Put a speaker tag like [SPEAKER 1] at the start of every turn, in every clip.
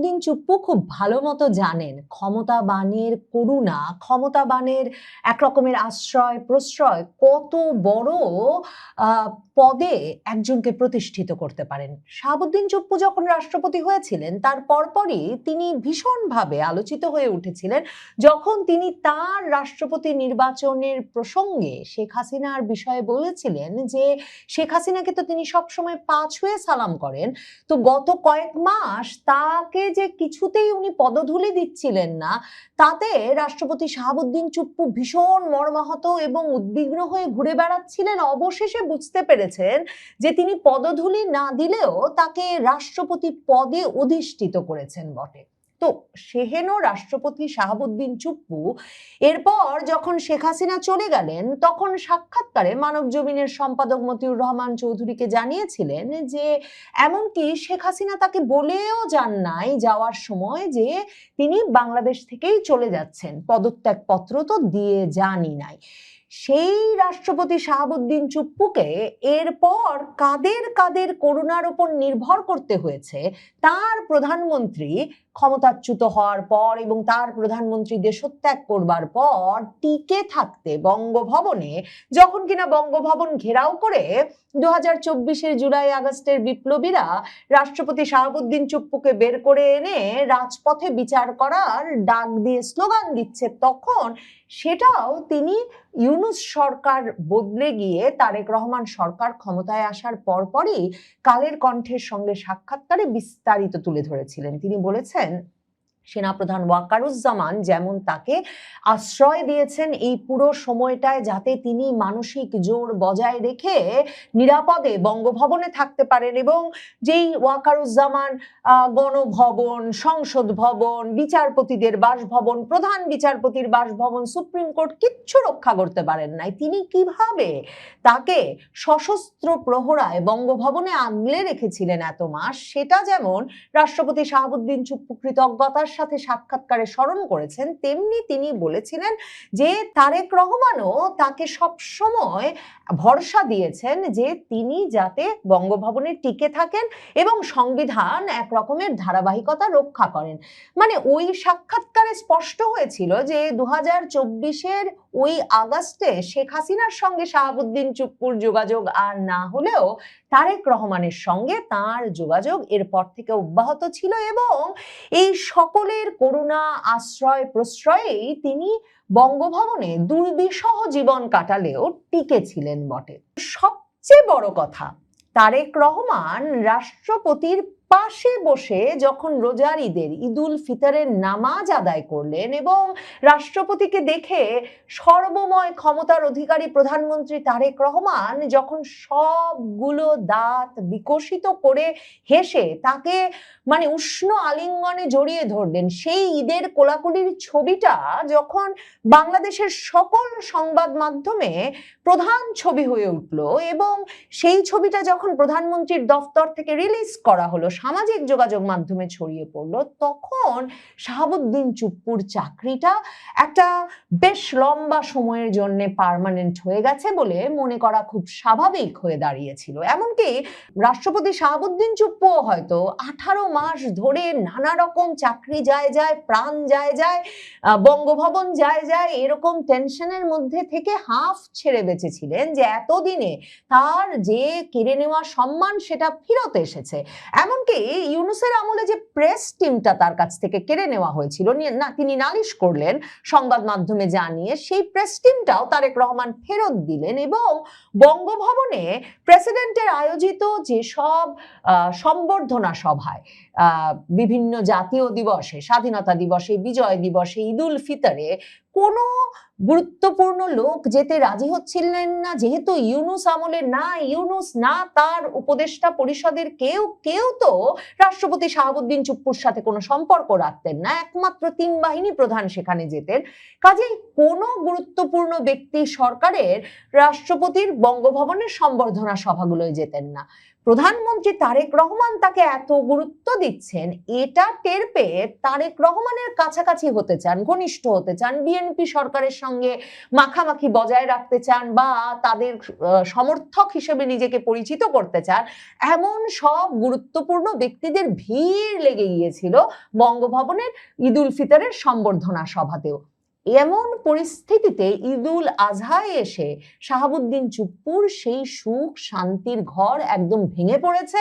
[SPEAKER 1] শাহাবুদ্দিন চুপ্পু খুব ভালো মতো জানেন ক্ষমতাবানের করুণা, ক্ষমতাবানের একরকমের আশ্রয় প্রশ্রয় কত বড় পদে একজনকে প্রতিষ্ঠিত করতে পারেন। শাহাবুদ্দিন চুপ্পু যখন রাষ্ট্রপতি হয়েছিলেন তার পরপরই তিনি ভীষণভাবে আলোচিত হয়ে উঠেছিলেন যখন তিনি তার রাষ্ট্রপতি নির্বাচনের প্রসঙ্গে শেখ হাসিনার বিষয়ে বলেছিলেন যে শেখ হাসিনাকে তো তিনি সবসময় পা ছুঁয়ে সালাম করেন, তো গত কয়েক মাস তাকে যে কিছুতেই উনি পদধূলি দিচ্ছিলেন না, তাতে রাষ্ট্রপতি শাহাবুদ্দিন চুপ্পু ভীষণ মর্মাহত এবং উদ্বিগ্ন হয়ে ঘুরে বেড়াচ্ছিলেন। অবশেষে বুঝতে পেরেছেন যে তিনি পদধূলি না দিলেও তাকে রাষ্ট্রপতি পদে অধিষ্ঠিত করেছেন বটে। তো সেহেন রাষ্ট্রপতি শাহাবুদ্দিন চুপ্পু এরপর যখন শেখ হাসিনা চলে গেলেন তখন সাক্ষাৎকারে মানবজমিনের সম্পাদক মতিউর রহমান চৌধুরীকে জানিয়েছিলেন যে এমনকি শেখ হাসিনা তাকে বলেও যান নাই যাওয়ার সময় যে তিনি বাংলাদেশ থেকেই চলে যাচ্ছেন, পদত্যাগপত্র তো দিয়ে যানই নাই। সেই রাষ্ট্রপতি শাহাবুদ্দিন চুপ্পুকে এরপর কাদের কাদের করুণার উপর নির্ভর করতে হয়েছে তার প্রধানমন্ত্রী ক্ষমতাচ্যুত হওয়ার পর এবং তার প্রধানমন্ত্রী দেশত্যাগ করবার পর টিকে থাকতে বঙ্গভবনে, যখন কিনা বঙ্গভবন ঘেরাও করে 2024-এর জুলাই আগস্টের বিপ্লবীরা রাষ্ট্রপতি শাহাবুদ্দিন চুপ্পুকে বের করে এনে রাজপথে বিচার করার ডাক দিয়ে স্লোগান দিচ্ছে, তখন সেটাও তিনি ইউনূস সরকার বদলে গিয়ে তারেক রহমান সরকার ক্ষমতায় আসার পরপরই কালের কণ্ঠের সঙ্গে সাক্ষাৎকারে বিস্তারিত তুলে ধরেছিলেন। তিনি বলেছেন সেনাপ্রধান ওয়াকারুজ্জামান যেমন তাকে আশ্রয় দিয়েছেন এই পুরো সময়টায় যাতে তিনি মানসিক জোর বজায় রেখে নিরাপদে বঙ্গভবনে থাকতে পারেন, এবং যেই ওয়াকারুজ্জামান গণভবন, সংসদ ভবন, বিচারপতিদের বাসভবন, প্রধান বিচারপতির বাসভবন, সুপ্রিম কোর্ট কিচ্ছু রক্ষা করতে পারেন নাই, তিনি কিভাবে তাকে সশস্ত্র প্রহরায় বঙ্গভবনে আগলে রেখেছিলেন এত মাস, সেটা যেমন রাষ্ট্রপতি শাহাবুদ্দিন চুপ্পু কৃতজ্ঞতার সাথে সাক্ষাৎকারে স্মরণ করেছেন, তেমনি তিনি বলেছিলেন যে তারেক রহমানও তাকে সব সময় ভরসা দিয়েছেন যে তিনি যাতে বঙ্গভবনে টিকে থাকেন এবং সংবিধান এক রকমের ধারাবাহিকতা রক্ষা করেন। মানে ওই সাক্ষাৎকারে স্পষ্ট হয়েছিল যে 2024-এর ওই আগস্টে শেখ হাসিনার সঙ্গে শাহাবুদ্দিন চুপ্পুর যোগাযোগ আর না হলেও তারেক রহমানের সঙ্গে তার যোগাযোগ এরপর থেকে অব্যাহত ছিল এবং এই সকলের করুণা আশ্রয় প্রশ্রয়েই তিনি বঙ্গভবনে দুর্বিষহ জীবন কাটালেও টিকে ছিলেন বটে। সবচেয়ে বড় কথা, তারেক রহমান রাষ্ট্রপতির পাশে বসে যখন রোজার ঈদের ঈদুল ফিতরের নামাজ আদায় করলেন এবং রাষ্ট্রপতিকে দেখে সর্বময় ক্ষমতার অধিকারী প্রধানমন্ত্রী তারেক রহমান যখন সবগুলো দাঁত বিকশিত করে হেসে তাকে মানে উষ্ণ আলিঙ্গনে জড়িয়ে ধরলেন, সেই ঈদের কোলাকুলির ছবিটা যখন বাংলাদেশের সকল সংবাদ মাধ্যমে প্রধান ছবি হয়ে উঠল এবং সেই ছবিটা যখন প্রধানমন্ত্রীর দফতর থেকে রিলিজ করা হলো, সামাজিক যোগাযোগ মাধ্যমে ছড়িয়ে পড়লো, তখন শাহাবুদ্দিন চুপ্পুর চাকরিটা একটা বেশ লম্বা সময়ের জন্য পার্মানেন্ট হয়ে গেছে বলে মনে করা খুব স্বাভাবিক হয়ে দাঁড়িয়েছিল। এমনকি রাষ্ট্রপতি শাহাবুদ্দিন চুপ্পুও হয়তো 18 মাস ধরে নানা রকম চাকরি যায় যায়, প্রাণ যায় যায়, বঙ্গভবন যায় যায়, এরকম টেনশনের মধ্যে থেকে হাফ ছেড়ে বেঁচেছিলেন যে এতদিনে তার যে কেড়ে নেওয়া সম্মান সেটা ফেরত এসেছে। এমনকি ইউনূসের আমলে যে প্রেস টিমটা তার কাছ থেকে কেড়ে নেওয়া হয়েছিল না, তিনি নালিশ করলেন সংবাদ মাধ্যমে জানিয়ে, সেই প্রেস টিমটাও তারেক রহমান ফেরত দিলেন এবং বঙ্গভবনে প্রেসিডেন্টের আয়োজিত যেসব সম্বর্ধনা সভায় বিভিন্ন জাতীয় দিবসে, স্বাধীনতা দিবসে, বিজয় দিবসে, ঈদুল ফিতরে কোনো গুরুত্বপূর্ণ লোক যেতে রাজি হচ্ছিলেন না, যেহেতু ইউনূস আমলে না ইউনূস না তার উপদেষ্টা পরিষদের কেউ তো রাষ্ট্রপতি শাহাবুদ্দিন চুপ্পুর সাথে কোনো সম্পর্ক রাখতেন না, একমাত্র 3 বাহিনী প্রধান সেখানে যেতেন। কাজেই কোনো গুরুত্বপূর্ণ ব্যক্তি সরকারের রাষ্ট্রপতির বঙ্গভবনের সম্বর্ধনা সভাগুলোয় যেতেন না। প্রধানমন্ত্রী তারেক রহমান তাকে এত গুরুত্ব দিচ্ছেন, এটা টের পেয়ে তারেক রহমানের কাছাকাছি হতে চান, ঘনিষ্ঠ হতে চান, বিএনপি সরকারের সঙ্গে মাখামাখি বজায় রাখতে চান বা তাদের সমর্থক হিসেবে নিজেকে পরিচিত করতে চান, এমন সব গুরুত্বপূর্ণ ব্যক্তিদের ভিড় লেগে গিয়েছিল বঙ্গভবনের ঈদ উল ফিতরের সম্বর্ধনা সভাতেও। এমন পরিস্থিতিতে ঈদুল আজহায় এসে শাহাবুদ্দিন চুপ্পুর সেই সুখ শান্তির ঘর একদম ভেঙে পড়েছে।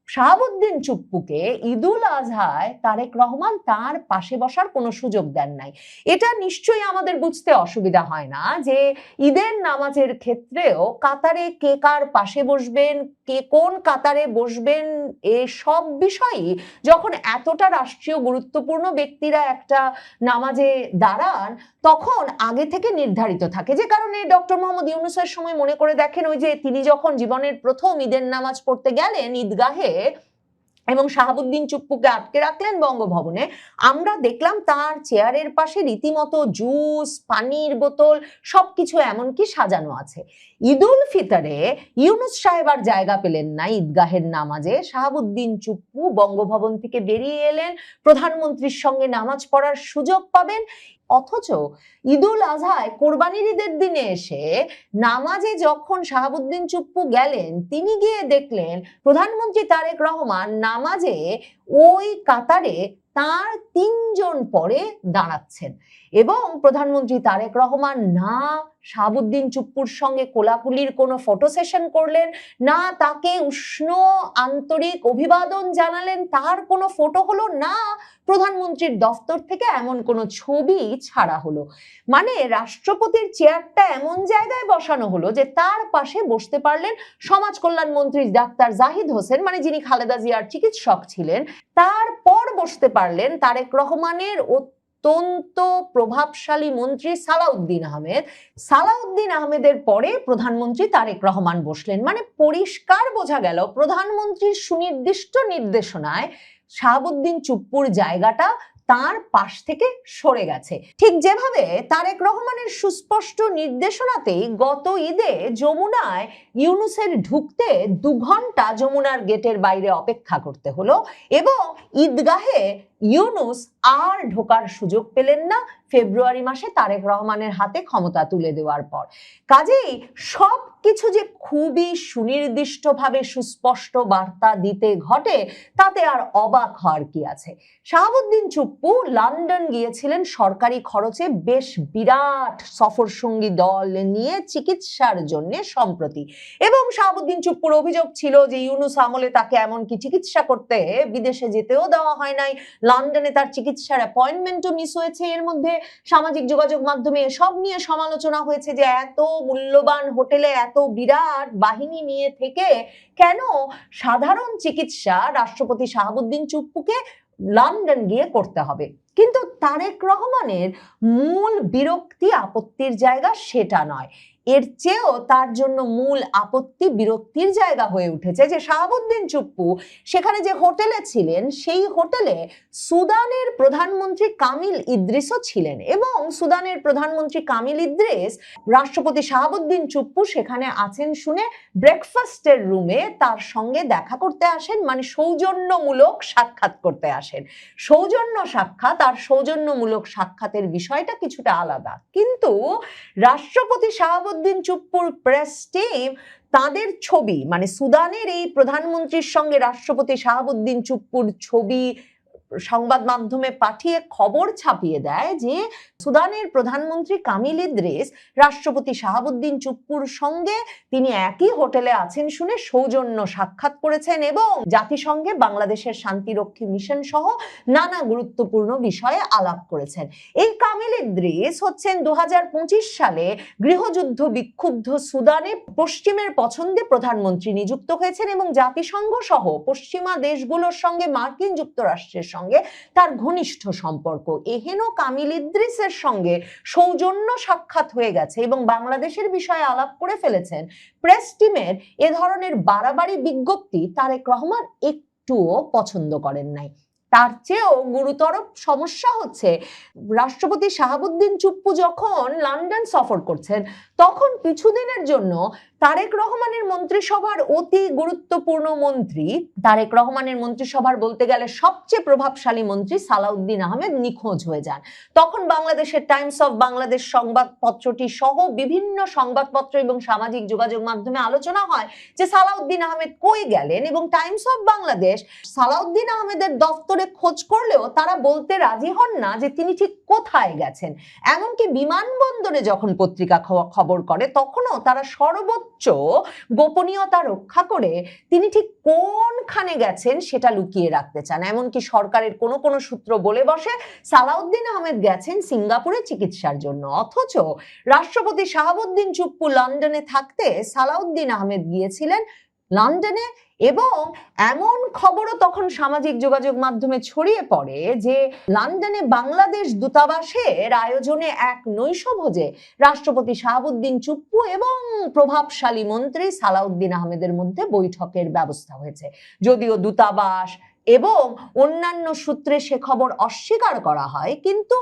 [SPEAKER 1] শাহাবুদ্দিন চুপ্পুকে ঈদুল আজহায় তারেক রহমান তার পাশে বসার কোনো সুযোগ দেন নাই। এটা নিশ্চয়ই আমাদের বুঝতে অসুবিধা হয় না যে ঈদের নামাজের ক্ষেত্রেও কাতারে কে কার পাশে বসবেন, কে কোন কাতারে বসবেন, এসব বিষয়ই যখন এতটা রাষ্ট্রীয় গুরুত্বপূর্ণ ব্যক্তিরা একটা নামাজে দাঁড়ান তখন আগে থেকে নির্ধারিত থাকে। যে কারণে ডক্টর মোহাম্মদ ইউনূসের সময় মনে করে দেখেন, ওই যে তিনি যখন জীবনের প্রথম ঈদের নামাজ পড়তে গেলেন ঈদগাহে এবং শাহাবুদ্দিন চুপ্পুকে আটকে রাখলেন বঙ্গভবনে, আমরা দেখলাম তার চেয়ারের পাশে রীতিমতো জুস, পানির বোতল সবকিছু এমনকি সাজানো আছে। ঈদুল ফিতরে ইউনূস সাহেব আর জায়গা পেলেন না ঈদগাহের নামাজে। শাহাবুদ্দিন চুপ্পু বঙ্গভবন থেকে বেরিয়ে এলেন, প্রধানমন্ত্রীর সঙ্গে নামাজ পড়ার সুযোগ পাবেন। অথচ ঈদুল আজহায় কোরবানির ঈদের দিনে এসে নামাজে যখন শাহাবুদ্দিন চুপ্পু গেলেন, তিনি গিয়ে দেখলেন প্রধানমন্ত্রী তারেক রহমান নামাজে ওই কাতারে তার 3 জন পরে দাঁড়াচ্ছেন এবং প্রধানমন্ত্রী তারেক রহমান না শাহাবুদ্দিন চুপ্পুর সঙ্গে কোলাকুলির কোনো ফটো সেশন করলেন, না তাকে উষ্ণ আন্তরিক অভিবাদন জানালেন, তার কোনো ফটো হলো না, প্রধানমন্ত্রীর দফতর থেকে এমন কোনো ছবি ছাড়া হলো। মানে রাষ্ট্রপতির চেয়ারটা এমন জায়গায় বসানো হলো যে তার পাশে বসতে পারলেন সমাজ কল্যাণ মন্ত্রী ডাক্তার জাহিদ হোসেন, মানে যিনি খালেদা জিয়ার চিকিৎসক ছিলেন, তারপর বসতে পারলেন তারেক রহমানের অত্যন্ত প্রভাবশালী মন্ত্রী সালাউদ্দিন আহমেদ। সালাউদ্দিন আহমেদের পরে প্রধানমন্ত্রী তারেক রহমান বসলেন। মানে পরিষ্কার বোঝা গেল প্রধানমন্ত্রীর সুনির্দিষ্ট নির্দেশনায় শাহাবুদ্দিন চুপ্পুর জায়গাটা তার পাশ থেকে সরে গেছে। ঠিক যেভাবে তারেক রহমানের সুস্পষ্ট নির্দেশনাতেই গত ঈদে যমুনায় ইউনূসের ঢুকতে 2 ঘন্টা যমুনার গেটের বাইরে অপেক্ষা করতে হলো এবং ঈদগাহে ইউনূস আর ঢোকার সুযোগ পেলেন না ফেব্রুয়ারি মাসে তারেক রহমানের হাতে ক্ষমতা তুলে দেওয়ার পর। কাজেই সব কিছু যে খুবই সুনির্দিষ্টভাবে সুস্পষ্ট বার্তা দিতে ঘটে তাতে আর অবাক হওয়ার কি আছে। শাহাবুদ্দিন চুপ্পু লন্ডন গিয়েছিলেন সরকারি খরচে বেশ বিরাট সফর সঙ্গী দল নিয়ে চিকিৎসার জন্য সম্প্রতি, এবং শাহাবুদ্দিন চুপ্পুর অভিযোগ ছিল যে ইউনূস আমলে তাকে এমনকি চিকিৎসা করতে বিদেশে যেতেও দেওয়া হয় নাই, লন্ডনে তার চিকিৎসার অ্যাপয়েন্টমেন্টও মিস হয়েছে। এর মধ্যে সামাজিক যোগাযোগ মাধ্যমে সব নিয়ে সমালোচনা হয়েছে যে এত মূল্যবান হোটেলে এত বিরাট বাহিনী নিয়ে থেকে কেন সাধারণ চিকিৎসা রাষ্ট্রপতি শাহাবুদ্দিন চুপ্পুকে লন্ডন গিয়ে করতে হবে। কিন্তু তারেক রহমানের মূল বিরক্তি আপত্তির জায়গা সেটা নয়, এর চেয়েও তার জন্য মূল আপত্তি বিরক্তির জায়গা হয়ে উঠেছে যে শাহাবুদ্দিন চুপ্পু সেখানে যে হোটেলে ছিলেন সেই হোটেলে সুদানের প্রধানমন্ত্রী কামিল ইদ্রিসও ছিলেন এবং সুদানের প্রধানমন্ত্রী কামিল ইদ্রিস রাষ্ট্রপতি শাহাবুদ্দিন চুপ্পু সেখানে আছেন শুনে ব্রেকফাস্টের রুমে তার সঙ্গে দেখা করতে আসেন, মানে সৌজন্যমূলক সাক্ষাৎ করতে আসেন। সৌজন্য সাক্ষাৎ আর সৌজন্যমূলক সাক্ষাতের বিষয়টা কিছুটা আলাদা, কিন্তু রাষ্ট্রপতি শাহাবুদ্দিন চুপ্পুর প্রেস টিম তাদের ছবি, মানে সুদানের এই প্রধানমন্ত্রীর সঙ্গে রাষ্ট্রপতি শাহাবুদ্দিন চুপ্পুর ছবি সংবাদ মাধ্যমে পাঠিয়ে খবর ছাপিয়ে দেয় যে সুদানের প্রধানমন্ত্রী কামিল ইদ্রিস রাষ্ট্রপতি শাহাবুদ্দিন চুপ্পুর সঙ্গে তিনি একই হোটেলে আছেন শুনে সৌজন্য সাক্ষাৎ করেছেন এবং জাতিসংঘে বাংলাদেশের শান্তিরক্ষী মিশন সহ নানা গুরুত্বপূর্ণ বিষয়ে আলাপ করেছেন। এই কামিল ইদ্রিস হচ্ছেন 2025 সালে গৃহযুদ্ধ বিক্ষুব্ধ সুদানে পশ্চিমের পছন্দে প্রধানমন্ত্রী নিযুক্ত হয়েছেন এবং জাতিসংঘ সহ পশ্চিমা দেশগুলোর সঙ্গে মার্কিন যুক্তরাষ্ট্রের সঙ্গে তার ঘনিষ্ঠ সম্পর্ক। এহেন কামিল ইদ্রিসের সঙ্গে সৌজন্য সাক্ষাৎ হয়ে গেছে এবং বাংলাদেশের বিষয়ে আলাপ করে ফেলেছেন। প্রেস টিমের এ ধরনের বাড়াবাড়ি বিজ্ঞপ্তি তারেক রহমান একটুও পছন্দ করেন নাই। তার চেয়েও গুরুতর সমস্যা হচ্ছে রাষ্ট্রপতি শাহাবুদ্দিন চুপ্পু যখন লন্ডন সফর করছেন তখন কিছুদিনের জন্য তারেক রহমানের মন্ত্রিসভার অতি গুরুত্বপূর্ণ মন্ত্রী, তারেক রহমানের মন্ত্রিসভার বলতে গেলে সবচেয়ে প্রভাবশালী মন্ত্রী সালাউদ্দিন আহমেদ নিখোঁজ হয়ে যান। তখন বাংলাদেশের টাইমস অফ বাংলাদেশ সংবাদপত্রটি সহ বিভিন্ন সংবাদপত্র এবং সামাজিক যোগাযোগ মাধ্যমে আলোচনা হয় যে সালাউদ্দিন আহমেদ কই গেলেন, এবং টাইমস অফ বাংলাদেশ সালাউদ্দিন আহমেদের দপ্তরে খোঁজ করলেও তারা বলতে রাজি হন না যে তিনি ঠিক কোথায় গেছেন। এমনকি বিমানবন্দরে যখন পত্রিকা খবর করে তখনও তারা সর্বোচ্চ গোপনীয়তা রক্ষা করে তিনি ঠিক কোনখানে গেছেন সেটা লুকিয়ে রাখতে চান। এমনকি সরকারের কোনো কোনো সূত্র বলে বসে সালাউদ্দিন আহমেদ গেছেন সিঙ্গাপুরে চিকিৎসার জন্য, অথচ রাষ্ট্রপতি শাহাবুদ্দিন চুপ্পু লন্ডনে থাকতে সালাউদ্দিন আহমেদ গিয়েছিলেন লন্ডনে। এবং এমন খবরও তখন সামাজিক যোগাযোগ মাধ্যমে ছড়িয়ে পড়ে যে লন্ডনে বাংলাদেশ দূতাবাসের আয়োজনে এক নৈশভোজে রাষ্ট্রপতি শাহাবুদ্দিন চুপ্পু এবং প্রভাবশালী মন্ত্রী সালাউদ্দিন আহমেদের মধ্যে বৈঠকের ব্যবস্থা হয়েছে। যদিও দূতাবাস এবং অন্যান্য সূত্রে সে খবর অস্বীকার করা হয়, কিন্তু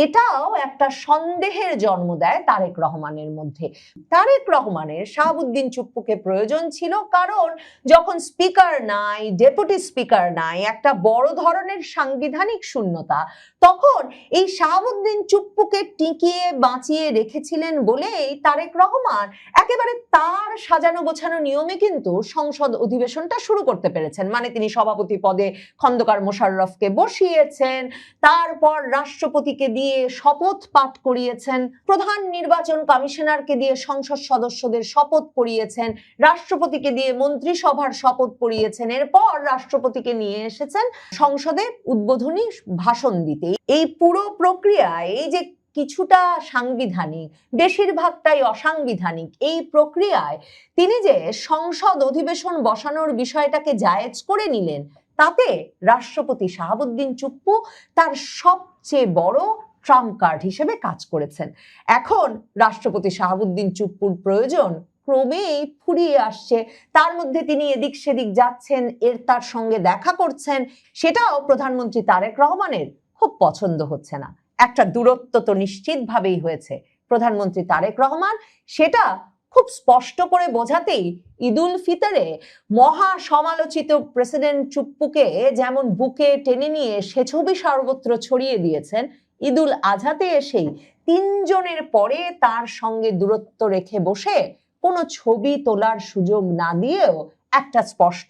[SPEAKER 1] এটাও একটা সন্দেহের জন্ম দেয় তারেক রহমানের মধ্যে। তারেক রহমানের শাহাবুদ্দিন চুপ্পুকে প্রয়োজন ছিল, কারণ যখন স্পিকার নাই, ডেপুটি স্পিকার নাই, একটা বড় ধরনের সাংবিধানিক শূন্যতা, তখন এই শাহাবুদ্দিন চুপ্পুকে টিকিয়ে বাঁচিয়ে রেখেছিলেন বলেই তারেক রহমান একেবারে তার সাজানো গোছানো নিয়মে কিন্তু সংসদ অধিবেশনটা শুরু করতে পেরেছেন। মানে তিনি সভাপতি পদে খন্দকার মোশাররফকে বসিয়েছেন, তারপর রাষ্ট্রপতিকে দিয়ে শপথ পাঠ করিয়েছেন, প্রধান নির্বাচন কমিশনারকে দিয়ে সংসদ সদস্যদের শপথ পড়িয়েছেন, রাষ্ট্রপতিকে দিয়ে মন্ত্রিসভার শপথ পড়িয়েছেন, এরপর রাষ্ট্রপতিকে নিয়ে এসেছেন সংসদে উদ্বোধনী ভাষণ দিতে। এই পুরো প্রক্রিয়ায় এই যে কিছুটা সাংবিধানিক, বেশিরভাগটাই অসাংবিধানিক, এই প্রক্রিয়ায় তিনি যে সংসদ অধিবেশন বসানোর বিষয়টাকে জায়েজ করে নিলেন, তাতে রাষ্ট্রপতি শাহাবুদ্দিন চুপ্পু তার সবচেয়ে বড় ট্রাম্প কার্ড হিসেবে কাজ করেছেন। এখন রাষ্ট্রপতি শাহাবুদ্দিন চুপ্পুর প্রয়োজন ক্রমেই ফুরিয়ে আসছে। তার মধ্যে তিনি এদিক সেদিক যাচ্ছেন, তার সঙ্গে দেখা করছেন, সেটাও প্রধানমন্ত্রী তারেক রহমানের খুব পছন্দ হচ্ছে না। একটা দূরত্ব তো নিশ্চিতভাবেই হয়েছে। প্রধানমন্ত্রী তারেক রহমান সেটা খুব স্পষ্ট করে বোঝাতেই ঈদুল ফিতরে মহা সমালোচিত প্রেসিডেন্ট চুপ্পুকে যেমন বুকে টেনে নিয়ে সে ছবি সর্বত্র ছড়িয়ে দিয়েছেন, ঈদুল আজহাতে এসেই তিনজনের পরে তার সঙ্গে দূরত্ব রেখে বসে কোনো ছবি তোলার সুযোগ না দিয়েও একটা স্পষ্ট